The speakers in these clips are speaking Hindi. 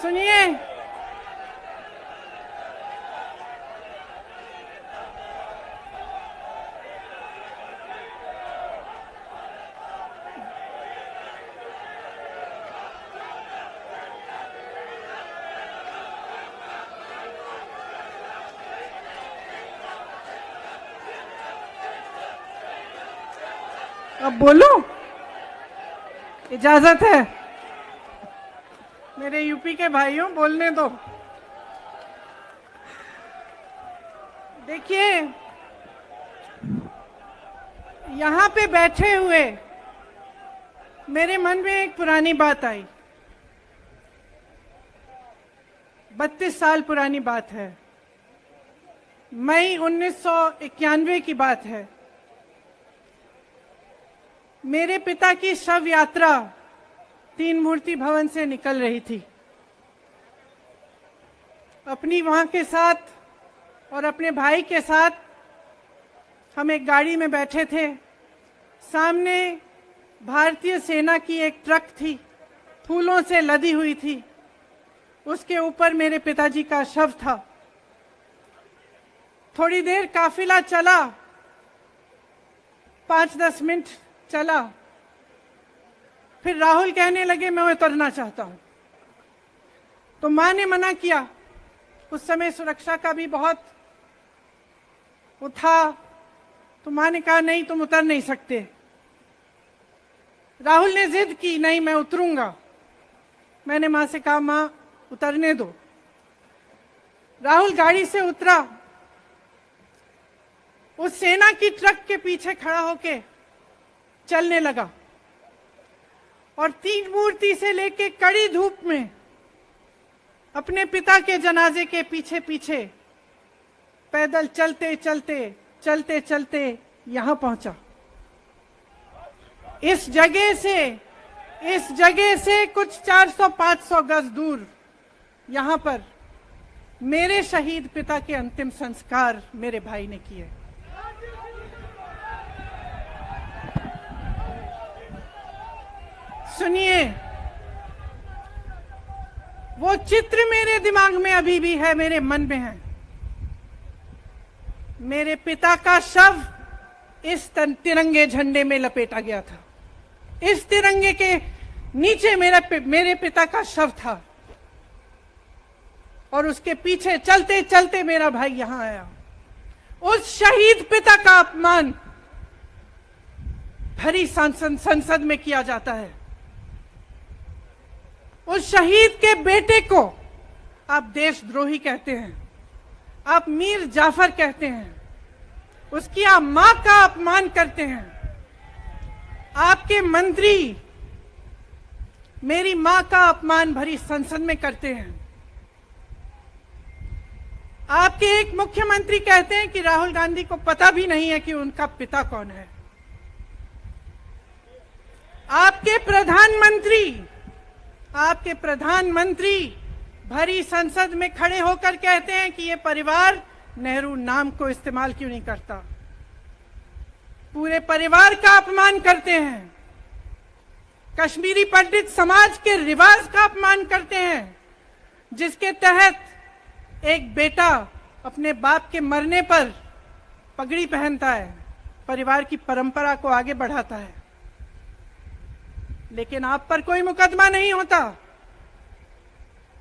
सुनिए, अब बोलो, इजाजत है? मेरे यूपी के भाइयों, बोलने दो। देखिए, यहां पे बैठे हुए मेरे मन में एक पुरानी बात आई। 32 साल पुरानी बात है। मई 1991 की बात है। मेरे पिता की शव यात्रा तीन मूर्ति भवन से निकल रही थी। अपनी मां के साथ और अपने भाई के साथ हम एक गाड़ी में बैठे थे। सामने भारतीय सेना की एक ट्रक थी, फूलों से लदी हुई थी। उसके ऊपर मेरे पिताजी का शव था। थोड़ी देर काफिला चला, 5-10 मिनट चला। फिर राहुल कहने लगे मैं उतरना चाहता हूं। तो मां ने मना किया। उस समय सुरक्षा का भी बहुत वो था। तो मां ने कहा नहीं, तुम उतर नहीं सकते। राहुल ने जिद की, नहीं मैं उतरूंगा। मैंने मां से कहा मां उतरने दो। राहुल गाड़ी से उतरा। उस सेना की ट्रक के पीछे खड़ा होके चलने लगा और तीन मूर्ति से लेके कड़ी धूप में अपने पिता के जनाजे के पीछे पीछे पैदल चलते चलते चलते चलते यहां पहुंचा। इस जगह से कुछ 400-500 गज दूर यहां पर मेरे शहीद पिता के अंतिम संस्कार मेरे भाई ने किए। सुनिए, वो चित्र मेरे दिमाग में अभी भी है, मेरे मन में है। मेरे पिता का शव इस तिरंगे झंडे में लपेटा गया था। इस तिरंगे के नीचे मेरे पिता का शव था और उसके पीछे चलते चलते मेरा भाई यहां आया। उस शहीद पिता का अपमान भरी संसद में किया जाता है। उस शहीद के बेटे को आप देशद्रोही कहते हैं, आप मीर जाफर कहते हैं, उसकी आप मां का अपमान करते हैं। आपके मंत्री मेरी मां का अपमान भरी संसद में करते हैं। आपके एक मुख्यमंत्री कहते हैं कि राहुल गांधी को पता भी नहीं है कि उनका पिता कौन है। आपके प्रधानमंत्री भरी संसद में खड़े होकर कहते हैं कि ये परिवार नेहरू नाम को इस्तेमाल क्यों नहीं करता। पूरे परिवार का अपमान करते हैं। कश्मीरी पंडित समाज के रिवाज का अपमान करते हैं, जिसके तहत एक बेटा अपने बाप के मरने पर पगड़ी पहनता है, परिवार की परंपरा को आगे बढ़ाता है। लेकिन आप पर कोई मुकदमा नहीं होता।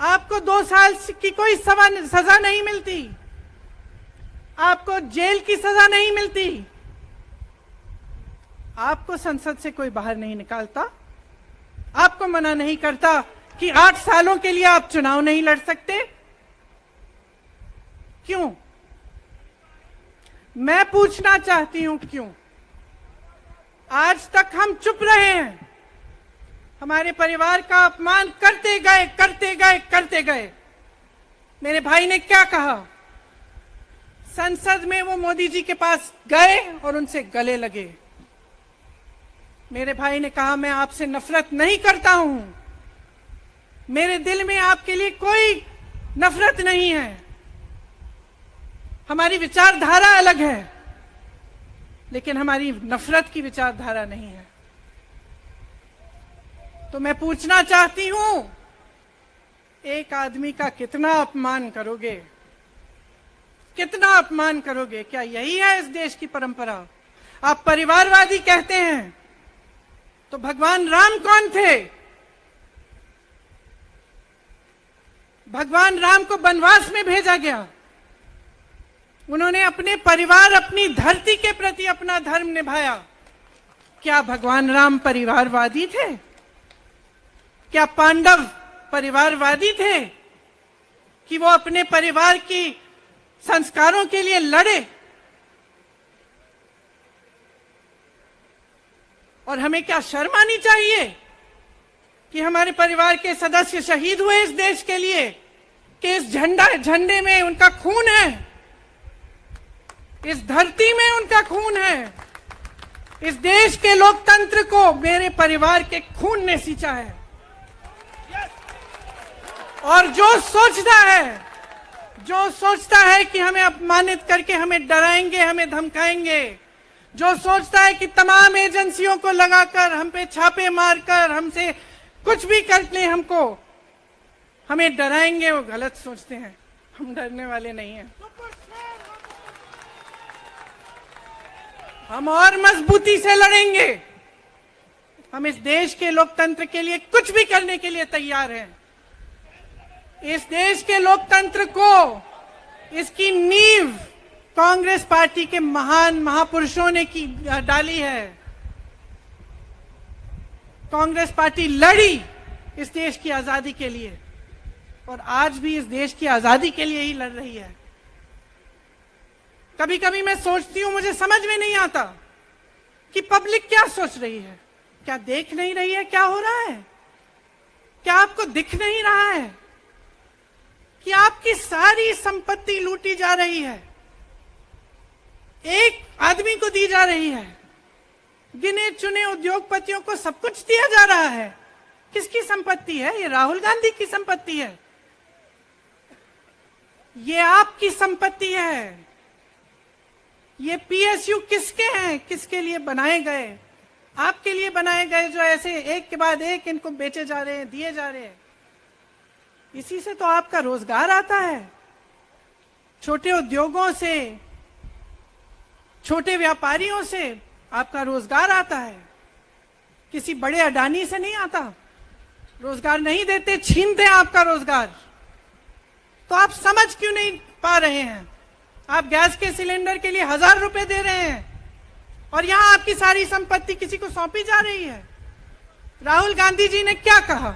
आपको 2 साल की कोई सजा नहीं मिलती। आपको जेल की सजा नहीं मिलती। आपको संसद से कोई बाहर नहीं निकालता। आपको मना नहीं करता कि 8 सालों के लिए आप चुनाव नहीं लड़ सकते। क्यों? मैं पूछना चाहती हूं क्यों? आज तक हम चुप रहे हैं। हमारे परिवार का अपमान करते गए। मेरे भाई ने क्या कहा? संसद में वो मोदी जी के पास गए और उनसे गले लगे। मेरे भाई ने कहा मैं आपसे नफरत नहीं करता हूं, मेरे दिल में आपके लिए कोई नफरत नहीं है। हमारी विचारधारा अलग है, लेकिन हमारी नफरत की विचारधारा नहीं है। तो मैं पूछना चाहती हूं एक आदमी का कितना अपमान करोगे, कितना अपमान करोगे? क्या यही है इस देश की परंपरा? आप परिवारवादी कहते हैं, तो भगवान राम कौन थे? भगवान राम को वनवास में भेजा गया, उन्होंने अपने परिवार, अपनी धरती के प्रति अपना धर्म निभाया। क्या भगवान राम परिवारवादी थे? क्या पांडव परिवारवादी थे कि वो अपने परिवार की संस्कारों के लिए लड़े? और हमें क्या शर्म आनी चाहिए कि हमारे परिवार के सदस्य शहीद हुए इस देश के लिए, कि इस झंडे में उनका खून है, इस धरती में उनका खून है, इस देश के लोकतंत्र को मेरे परिवार के खून ने सींचा है। और जो सोचता है कि हमें अपमानित करके हमें डराएंगे, हमें धमकाएंगे, जो सोचता है कि तमाम एजेंसियों को लगाकर हम पे छापे मारकर हमसे कुछ भी कर ले, हमें डराएंगे, वो गलत सोचते हैं। हम डरने वाले नहीं हैं। हम और मजबूती से लड़ेंगे। हम इस देश के लोकतंत्र के लिए कुछ भी करने के लिए तैयार हैं। इस देश के लोकतंत्र को, इसकी नींव कांग्रेस पार्टी के महान महापुरुषों ने डाली है। कांग्रेस पार्टी लड़ी इस देश की आजादी के लिए और आज भी इस देश की आजादी के लिए ही लड़ रही है। कभी कभी मैं सोचती हूं, मुझे समझ में नहीं आता कि पब्लिक क्या सोच रही है। क्या देख नहीं रही है क्या हो रहा है? क्या आपको दिख नहीं रहा है कि आपकी सारी संपत्ति लूटी जा रही है, एक आदमी को दी जा रही है, गिने चुने उद्योगपतियों को सब कुछ दिया जा रहा है? किसकी संपत्ति है? ये राहुल गांधी की संपत्ति है, ये आपकी संपत्ति है। ये पीएसयू किसके हैं? किसके लिए बनाए गए? आपके लिए बनाए गए, जो ऐसे एक के बाद एक इनको बेचे जा रहे हैं, दिए जा रहे हैं। इसी से तो आपका रोजगार आता है। छोटे उद्योगों से, छोटे व्यापारियों से आपका रोजगार आता है। किसी बड़े अडानी से नहीं आता। रोजगार नहीं देते, छीनते हैं आपका रोजगार। तो आप समझ क्यों नहीं पा रहे हैं? आप गैस के सिलेंडर के लिए 1000 रुपए दे रहे हैं और यहां आपकी सारी संपत्ति किसी को सौंपी जा रही है। राहुल गांधी जी ने क्या कहा?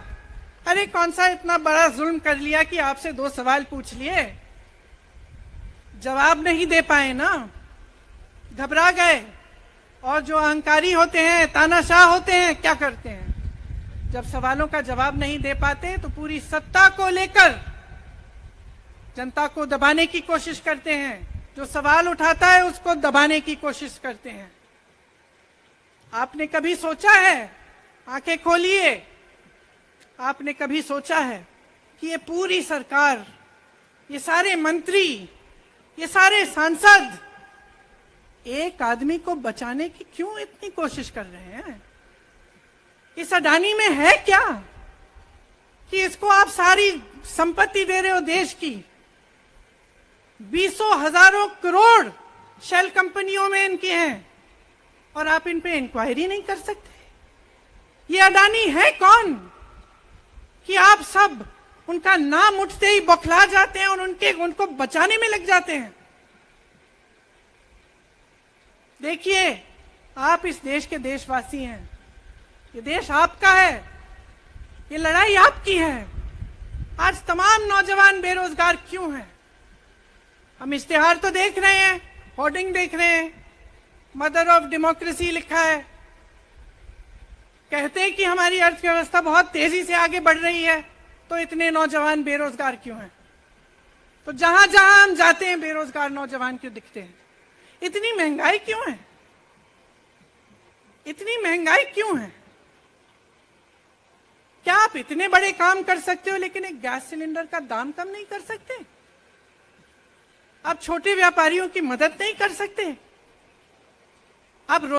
अरे कौन सा इतना बड़ा जुल्म कर लिया कि आपसे 2 सवाल पूछ लिए, जवाब नहीं दे पाए ना, घबरा गए। और जो अहंकारी होते हैं, तानाशाह होते हैं, क्या करते हैं? जब सवालों का जवाब नहीं दे पाते तो पूरी सत्ता को लेकर जनता को दबाने की कोशिश करते हैं। जो सवाल उठाता है उसको दबाने की कोशिश करते हैं। आपने कभी सोचा है, आंखें खोलिए, आपने कभी सोचा है कि ये पूरी सरकार, ये सारे मंत्री, ये सारे सांसद एक आदमी को बचाने की क्यों इतनी कोशिश कर रहे हैं? इस अडानी में है क्या कि इसको आप सारी संपत्ति दे रहे हो देश की? 20 हजारों करोड़ शेल कंपनियों में इनके हैं और आप इन पे इंक्वायरी नहीं कर सकते। ये अडानी है कौन कि आप सब उनका नाम उठते ही बौखला जाते हैं और उनको बचाने में लग जाते हैं? देखिए, आप इस देश के देशवासी हैं, ये देश आपका है, ये लड़ाई आपकी है। आज तमाम नौजवान बेरोजगार क्यों हैं? हम इश्तिहार तो देख रहे हैं, होर्डिंग देख रहे हैं, मदर ऑफ डेमोक्रेसी लिखा है, कहते हैं कि हमारी अर्थव्यवस्था बहुत तेजी से आगे बढ़ रही है, तो इतने नौजवान बेरोजगार क्यों हैं? तो जहां जहां हम जाते हैं बेरोजगार नौजवान क्यों दिखते हैं? इतनी महंगाई क्यों है? इतनी महंगाई क्यों है? क्या आप इतने बड़े काम कर सकते हो लेकिन एक गैस सिलेंडर का दाम कम नहीं कर सकते? आप छोटे व्यापारियों की मदद नहीं कर सकते? आप